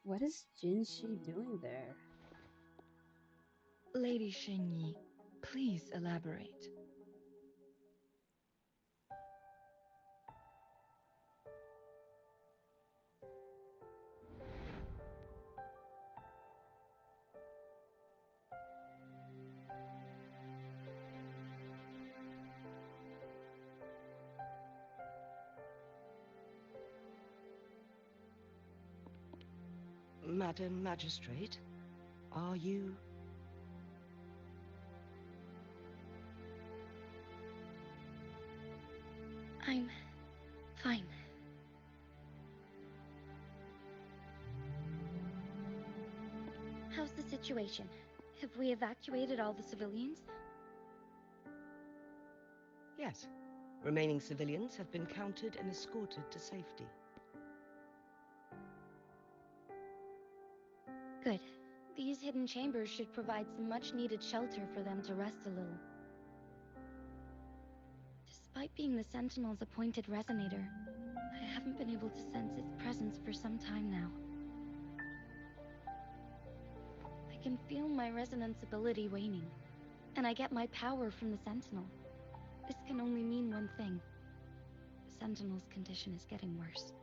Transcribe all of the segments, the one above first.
What is Jinshi doing there? Lady Xingyi, please elaborate. Madam Magistrate, are you... I'm fine. How's the situation? Have we evacuated all the civilians? Yes. Remaining civilians have been counted and escorted to safety. Good. These hidden chambers should provide some much-needed shelter for them to rest a little. Despite being the Sentinel's appointed resonator, I haven't been able to sense its presence for some time now. I can feel my resonance ability waning, and I get my power from the Sentinel. This can only mean one thing. The Sentinel's condition is getting worse.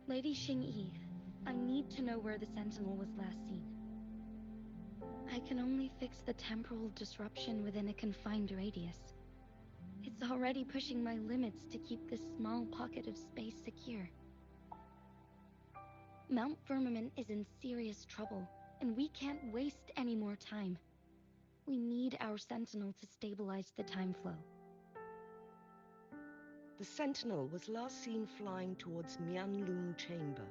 Lady Xingyi, I need to know where the Sentinel was last seen. I can only fix the temporal disruption within a confined radius. It's already pushing my limits to keep this small pocket of space secure. Mount Firmament is in serious trouble, and we can't waste any more time. We need our Sentinel to stabilize the time flow. The Sentinel was last seen flying towards Mianlung Chamber,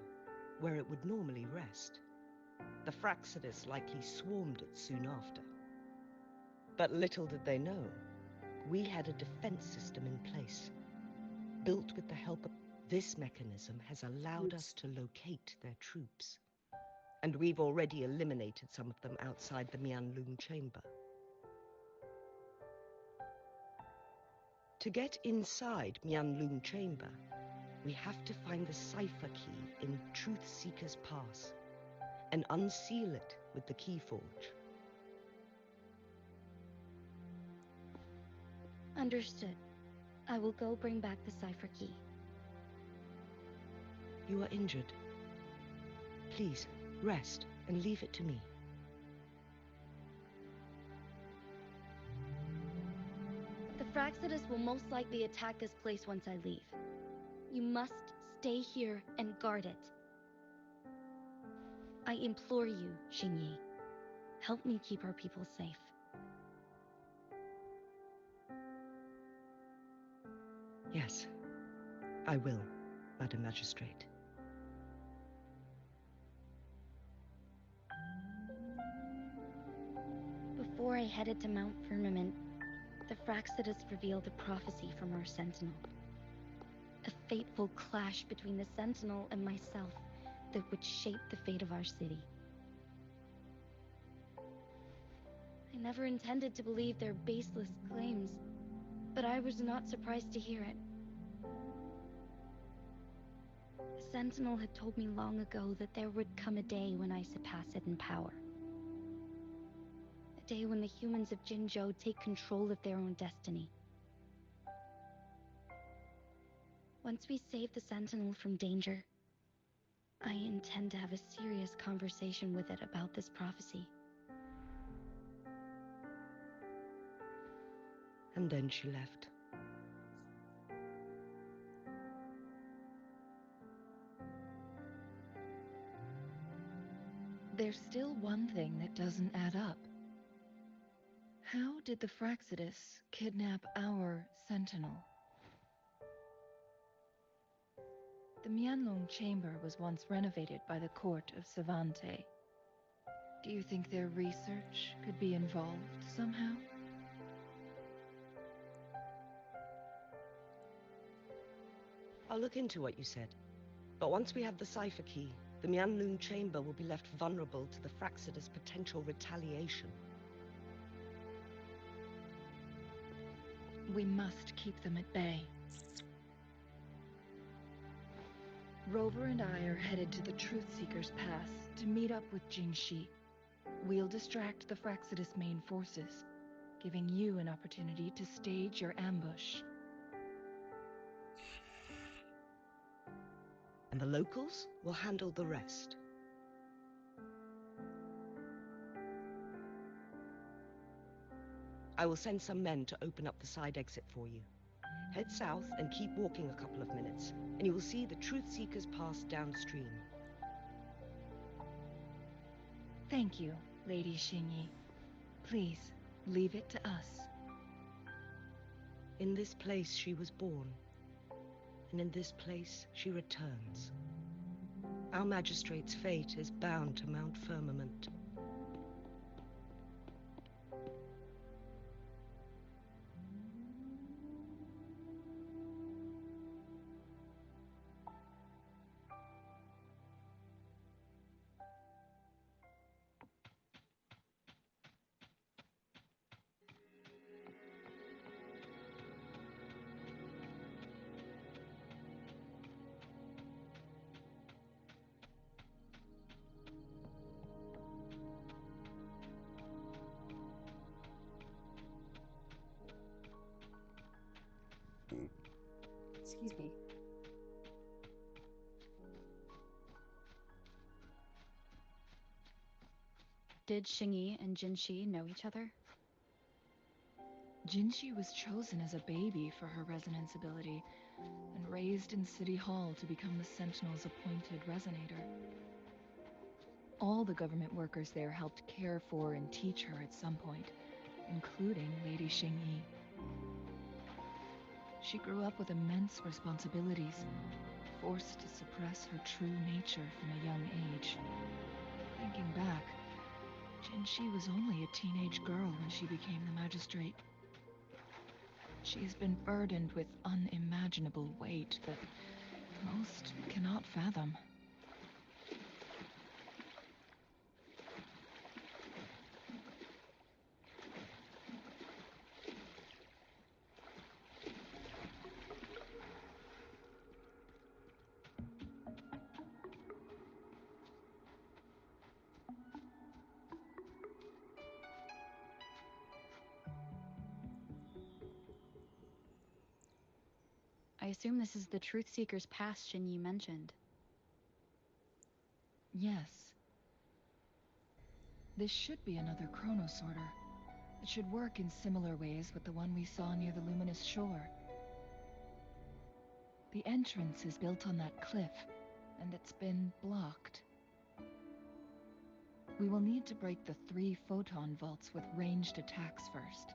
where it would normally rest. The Fraxidus likely swarmed it soon after. But little did they know, we had a defense system in place. Built with the help of... This mechanism has allowed us to locate their troops. And we've already eliminated some of them outside the Mianlung Chamber. To get inside Mianlung Chamber, we have to find the cipher key in Truth Seeker's Pass and unseal it with the Keyforge. Understood. I will go bring back the cipher key. You are injured. Please, rest and leave it to me. The Fraxidus will most likely attack this place once I leave. You must stay here and guard it. I implore you, Xingyi. Help me keep our people safe. Yes, I will, Madam Magistrate. Before I headed to Mount Firmament, the Fraxidus revealed a prophecy from our Sentinel. A fateful clash between the Sentinel and myself that would shape the fate of our city. I never intended to believe their baseless claims, but I was not surprised to hear it. The Sentinel had told me long ago that there would come a day when I surpass it in power. A day when the humans of Jinzhou take control of their own destiny. Once we save the Sentinel from danger, I intend to have a serious conversation with it about this prophecy. And then she left. There's still one thing that doesn't add up. How did the Fraxidus kidnap our Sentinel? The Mianlong Chamber was once renovated by the court of Savante. Do you think their research could be involved somehow? I'll look into what you said. But once we have the cipher key, the Mianlung Chamber will be left vulnerable to the Fraxidus' potential retaliation. We must keep them at bay. Rover and I are headed to the Truth Seeker's Pass to meet up with Jingxi. We'll distract the Fraxidus main forces, giving you an opportunity to stage your ambush. And the locals will handle the rest. I will send some men to open up the side exit for you. Head south and keep walking a couple of minutes, and you will see the Truth Seekers Pass downstream. Thank you, Lady Xingyi. Please, leave it to us. In this place she was born, and in this place she returns. Our magistrate's fate is bound to Mount Firmament. Excuse me. Did Xingyi and Jinxi know each other? Jinxi was chosen as a baby for her resonance ability and raised in City Hall to become the Sentinel's appointed resonator. All the government workers there helped care for and teach her at some point, including Lady Xingyi. She grew up with immense responsibilities, forced to suppress her true nature from a young age. Thinking back, Jinxi was only a teenage girl when she became the magistrate. She has been burdened with unimaginable weight that most cannot fathom. I assume this is the Truth Seeker's Pass Xingyi mentioned. Yes. This should be another chronosorter. It should work in similar ways with the one we saw near the luminous shore. The entrance is built on that cliff, and it's been blocked. We will need to break the 3 photon vaults with ranged attacks first.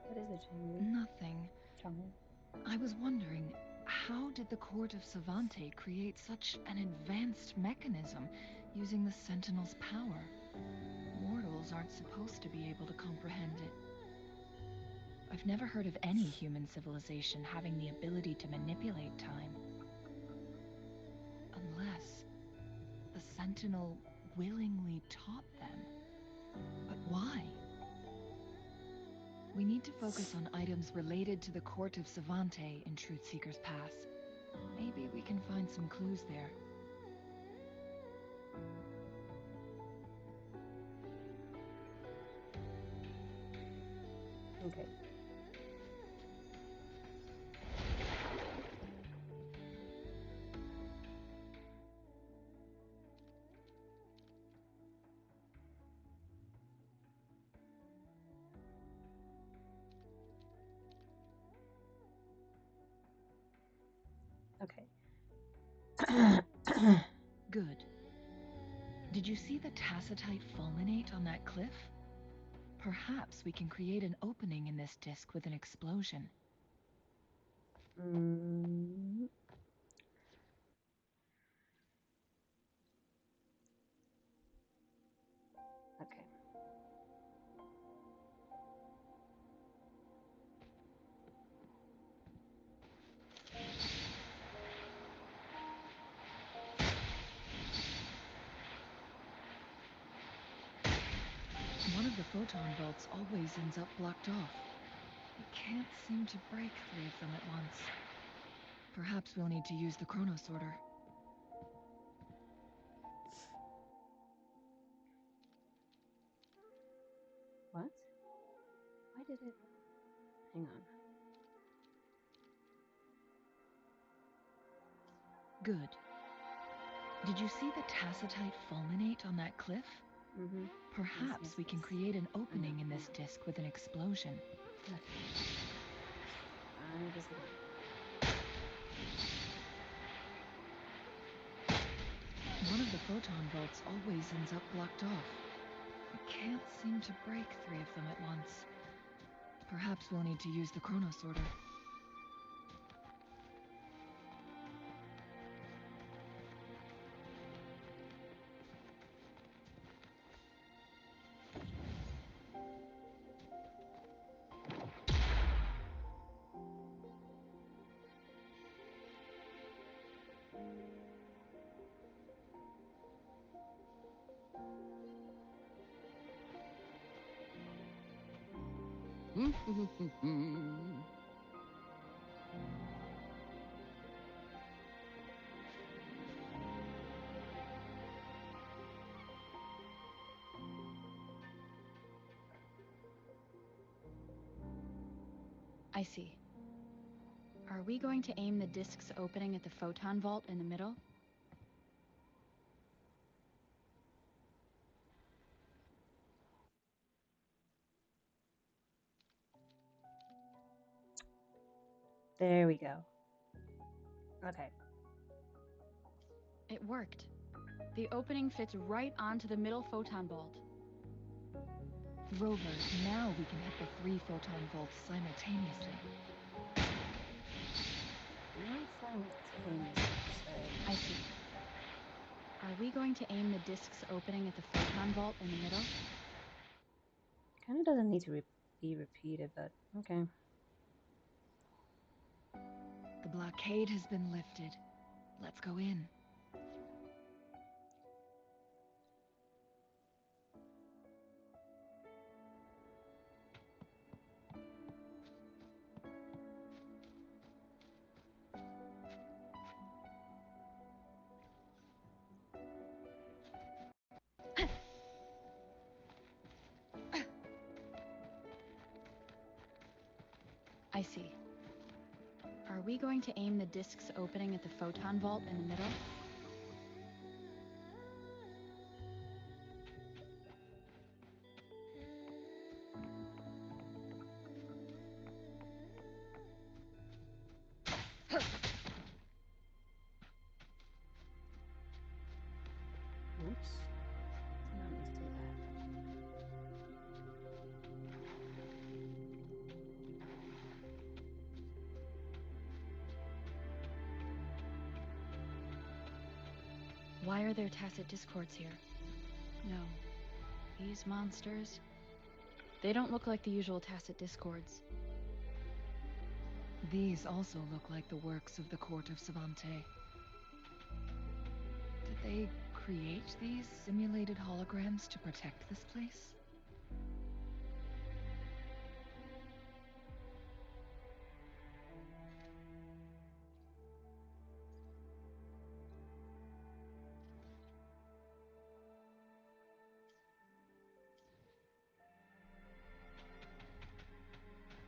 What is it, Xingyi? Nothing. Chang'e? I was wondering, how did the court of Savante create such an advanced mechanism using the Sentinel's power? Mortals aren't supposed to be able to comprehend it. I've never heard of any human civilization having the ability to manipulate time. Unless the Sentinel willingly taught them. But why? We need to focus on items related to the court of Savante in Truth Seeker's Pass. Maybe we can find some clues there. Okay. Okay. Good. Did you see the tacitite fulminate on that cliff? Perhaps we can create an opening in this disk with an explosion. Okay. One of the photon vaults always ends up blocked off. We can't seem to break 3 of them at once. Perhaps we'll need to use the chrono sorter. What? Why did it... Hang on. Good. Did you see the tacitite fulminate on that cliff? Mm-hmm. Perhaps Yes, we can yes. create an opening in I this know. disc with an explosion. I'm just looking. One of the photon vaults always ends up blocked off. We can't seem to break 3 of them at once. Perhaps we'll need to use the chrono sorter. I see. Are we going to aim the disk's opening at the photon vault in the middle? There we go. Okay. It worked. The opening fits right onto the middle photon vault. Rover, now we can hit the 3 photon vaults simultaneously. Not simultaneously, say. I see. Are we going to aim the disk's opening at the photon vault in the middle? Kind of doesn't need to be repeated, but okay. The blockade has been lifted. Let's go in. I see. Are we going to aim the disk's opening at the photon vault in the middle? Oops. Did not mean to do that. Why are there tacit discords here? No. These monsters... They don't look like the usual tacit discords. These also look like the works of the court of Savante. Did they create these simulated holograms to protect this place?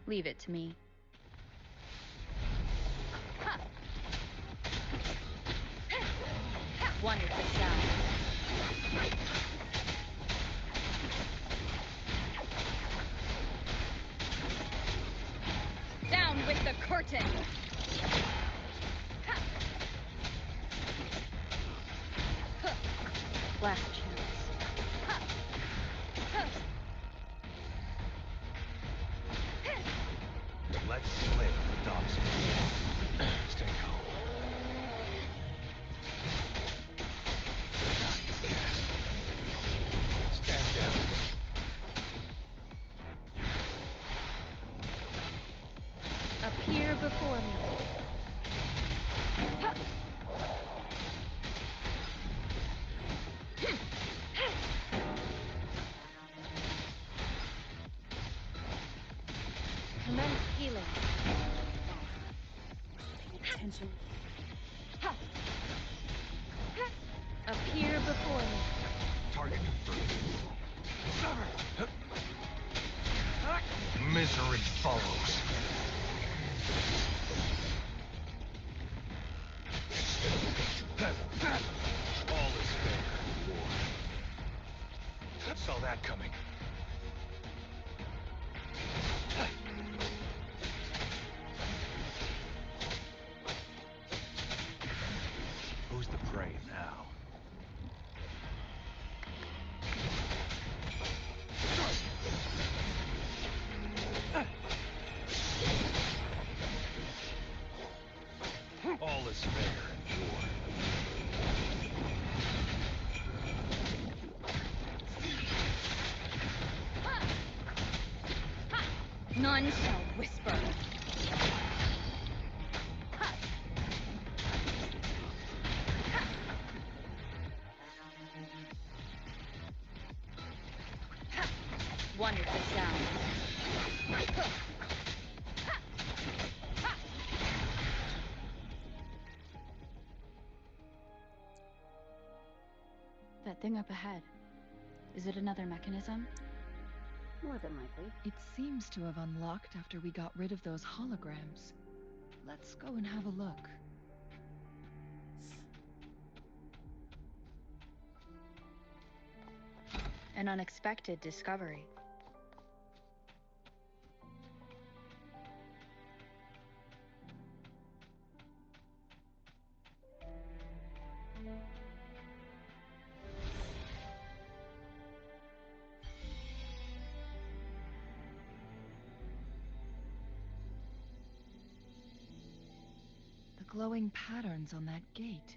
Leave it to me. Wonderful sound. Down with the curtain! Last chance. Let's play the dogs. Stay calm. Stand down. Appear before me. Commence healing. attention. Appear before me. Target confirmed. Misery follows. All is fair in war. Saw that coming. Who's the prey now? All is fair in war. None shall whisper. Wonderful sound. That thing up ahead. Is it another mechanism? More than likely. It seems to have unlocked after we got rid of those holograms. Let's go and have a look. An unexpected discovery. The glowing patterns on that gate.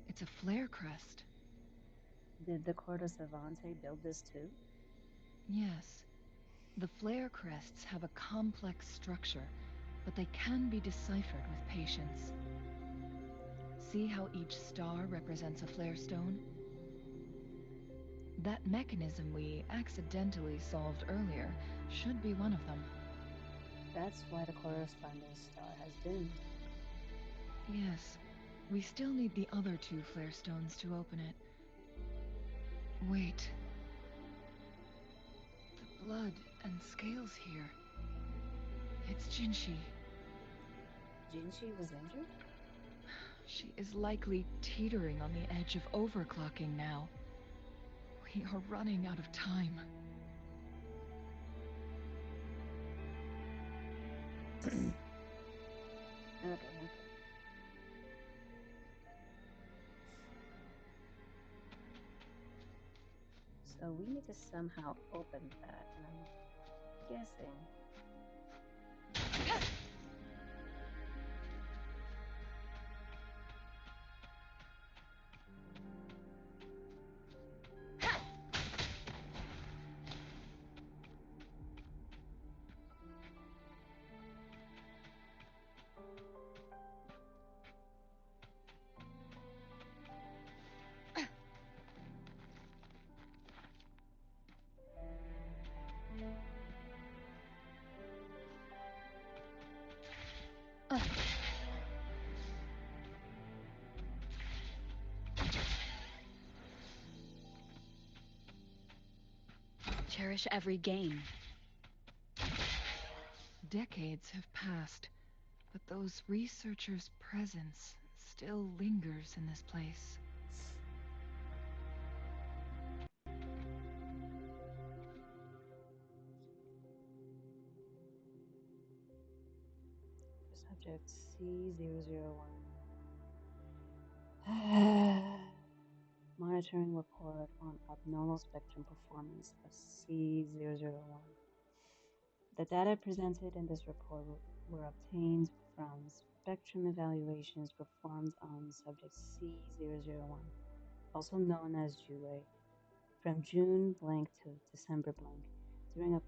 It's a flare crest. Did the Cordo Savante build this too? Yes. The flare crests have a complex structure, but they can be deciphered with patience. See how each star represents a flare stone? That mechanism we accidentally solved earlier should be one of them. That's why the corresponding star has dimmed. Yes. We still need the other two flare stones to open it. Wait. The blood and scales here. It's Jinshi. Jinshi was injured? She is likely teetering on the edge of overclocking now. We are running out of time. Okay. So we need to somehow open that, and I'm guessing. Cherish every gain. Decades have passed, but those researchers' presence still lingers in this place. Subject C001. Monitoring report on abnormal spectrum performance of C001. The data presented in this report were obtained from spectrum evaluations performed on subject C001, also known as Jue, from June blank to December blank. During a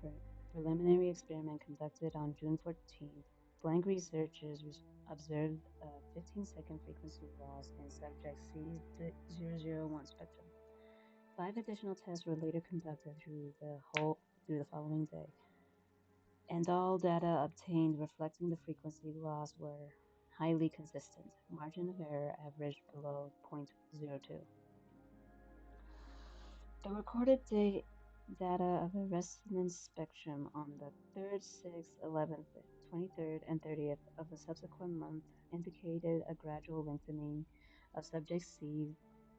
preliminary experiment conducted on June 14th, blank researchers observed a 15-second frequency loss in subject C001 spectrum. 5 additional tests were later conducted through the following day, and all data obtained reflecting the frequency loss were highly consistent. Margin of error averaged below 0.02. The recorded data of the resonance spectrum on the 3rd, 6th, 11th, 23rd, and 30th of the subsequent month indicated a gradual lengthening of subject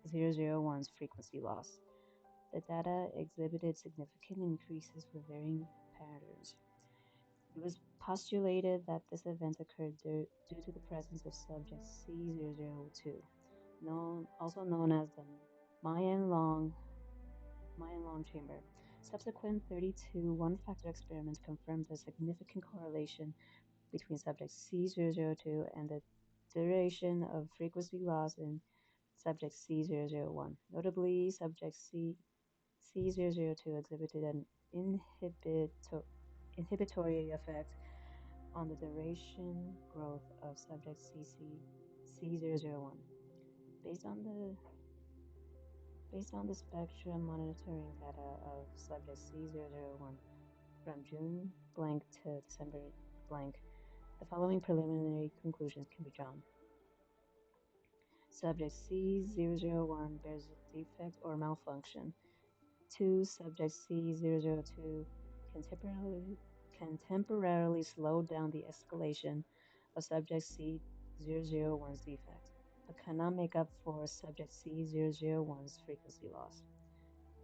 C001's frequency loss. The data exhibited significant increases with varying patterns. It was postulated that this event occurred due to the presence of subject C002, also known as the Mayan-Long chamber. Subsequent 32 one-factor experiments confirmed a significant correlation between subject C002 and the duration of frequency loss in subject C001. Notably, subject C002 exhibited an inhibitory effect on the duration growth of subject C001. Based on the spectrum monitoring data of subject C001 from June blank to December blank, the following preliminary conclusions can be drawn. Subject C001 bears a defect or malfunction. 2. Subject C002 can temporarily slow down the escalation of subject C001's defect, but cannot make up for subject C001's frequency loss.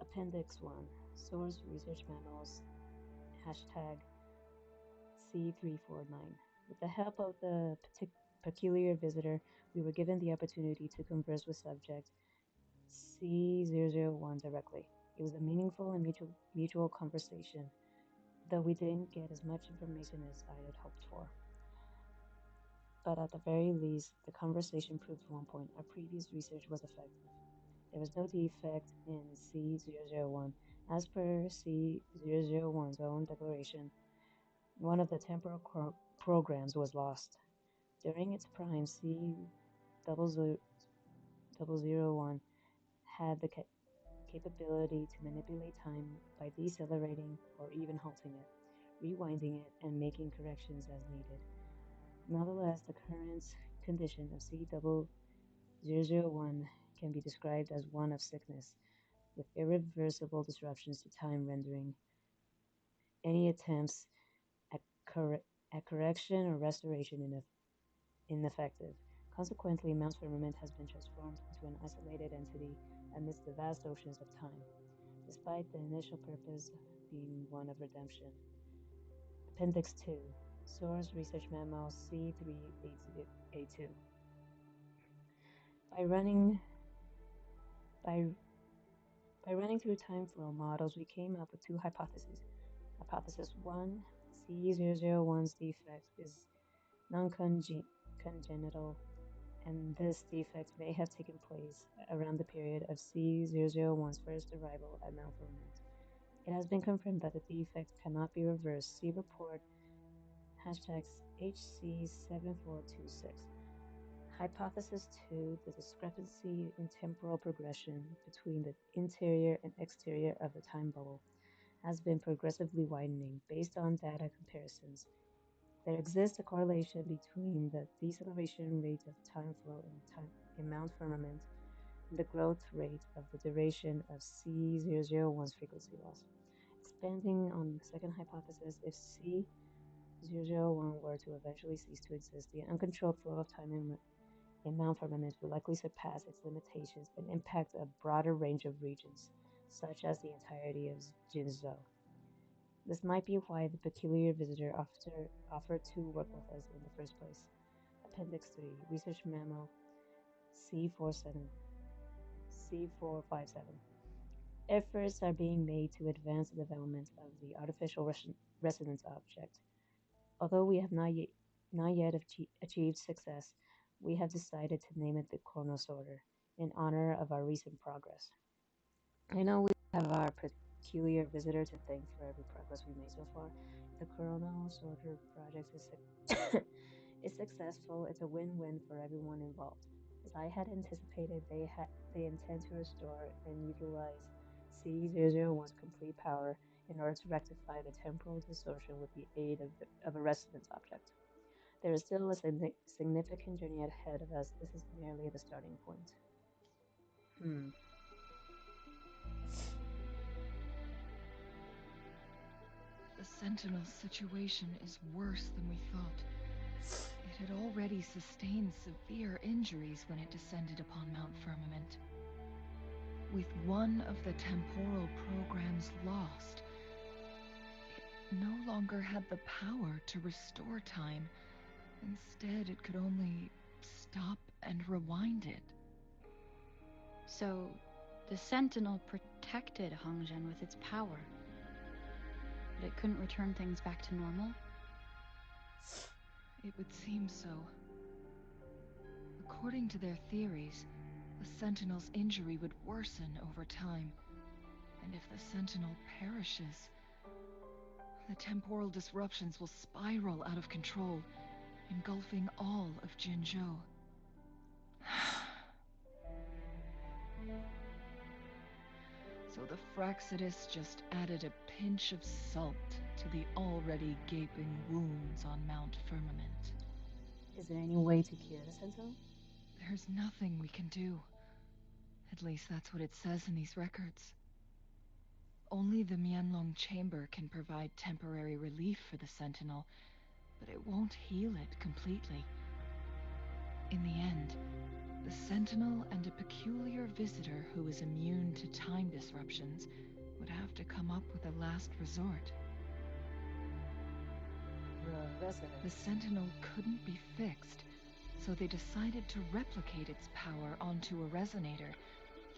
Appendix 1. Source Research Memos hashtag C349. With the help of the peculiar visitor, we were given the opportunity to converse with subject C001 directly. It was a meaningful and mutual conversation, though we didn't get as much information as I had hoped for. But at the very least, the conversation proved one point: our previous research was effective. There was no defect in C001. As per C001's own declaration, one of the temporal programs was lost. During its prime, C001 had the capability to manipulate time by decelerating or even halting it, rewinding it, and making corrections as needed. Nonetheless, the current condition of C001 can be described as one of sickness, with irreversible disruptions to time rendering any attempts at, correction or restoration ineffective. Consequently, Mount Firmament has been transformed into an isolated entity amidst the vast oceans of time, despite the initial purpose being one of redemption. Appendix 2. Source Research Memo C382. By running through time flow models, we came up with two hypotheses. Hypothesis 1, C001's defect is non-congenital, and this defect may have taken place around the period of C001's first arrival at Mount Firmament. It has been confirmed that the defect cannot be reversed. See report #HC7426. Hypothesis 2, the discrepancy in temporal progression between the interior and exterior of the time bubble has been progressively widening based on data comparisons. There exists a correlation between the deceleration rate of time flow in Mount Firmament and the growth rate of the duration of C001's frequency loss. Expanding on the second hypothesis, if C001 were to eventually cease to exist, the uncontrolled flow of time in Mount Firmament would likely surpass its limitations and impact a broader range of regions, such as the entirety of Jinzhou. This might be why the peculiar visitor offered to work with us in the first place. Appendix 3, Research Memo C457. Efforts are being made to advance the development of the artificial resonance object. Although we have not yet achieved success, we have decided to name it the Chronosorter in honor of our recent progress. I know we have our peculiar visitor to thank for every progress we made so far. The Chronosorter project is successful. It's a win-win for everyone involved. As I had anticipated, they intend to restore and utilize C001's complete power in order to rectify the temporal distortion with the aid of a resonance object. There is still a significant journey ahead of us. This is merely the starting point. The Sentinel's situation is worse than we thought. It had already sustained severe injuries when it descended upon Mount Firmament. With one of the temporal programs lost, it no longer had the power to restore time. Instead, it could only stop and rewind it. So, the Sentinel protected Hongzhen with its power. But it couldn't return things back to normal? It would seem so. According to their theories, the Sentinel's injury would worsen over time. And if the Sentinel perishes, the temporal disruptions will spiral out of control, engulfing all of Jinzhou. So the Fraxidus just added a pinch of salt to the already gaping wounds on Mount Firmament. Is there any way to cure the Sentinel? There's nothing we can do. At least that's what it says in these records. Only the Mianlong Chamber can provide temporary relief for the Sentinel, but it won't heal it completely. In the end, the Sentinel and a peculiar visitor who is immune to time disruptions would have to come up with a last resort. The resonance. The Sentinel couldn't be fixed, so they decided to replicate its power onto a resonator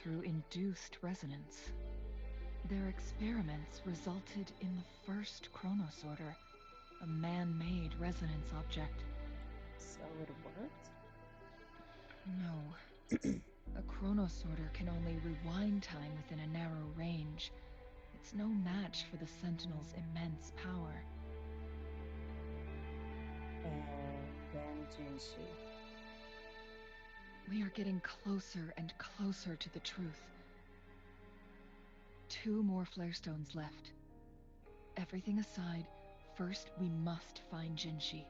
through induced resonance. Their experiments resulted in the first chronosorter, a man-made resonance object. So it worked? No. A chronosorter can only rewind time within a narrow range. It's no match for the Sentinel's immense power. And then Jinshi. We are getting closer and closer to the truth. 2 more flare stones left. Everything aside, first we must find Jinshi.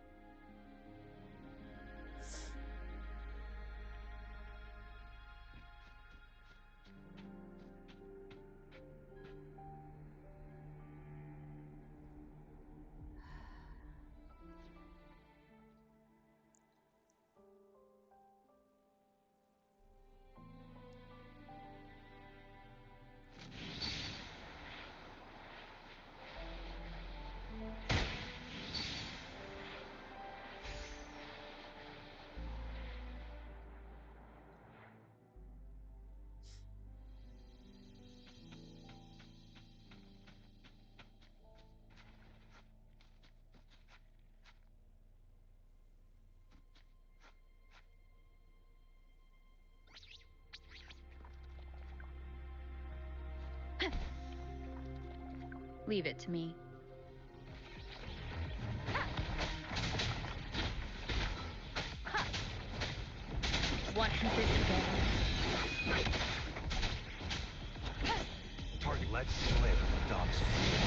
Leave it to me. Want to fit together? Target lets slip, Dobbs.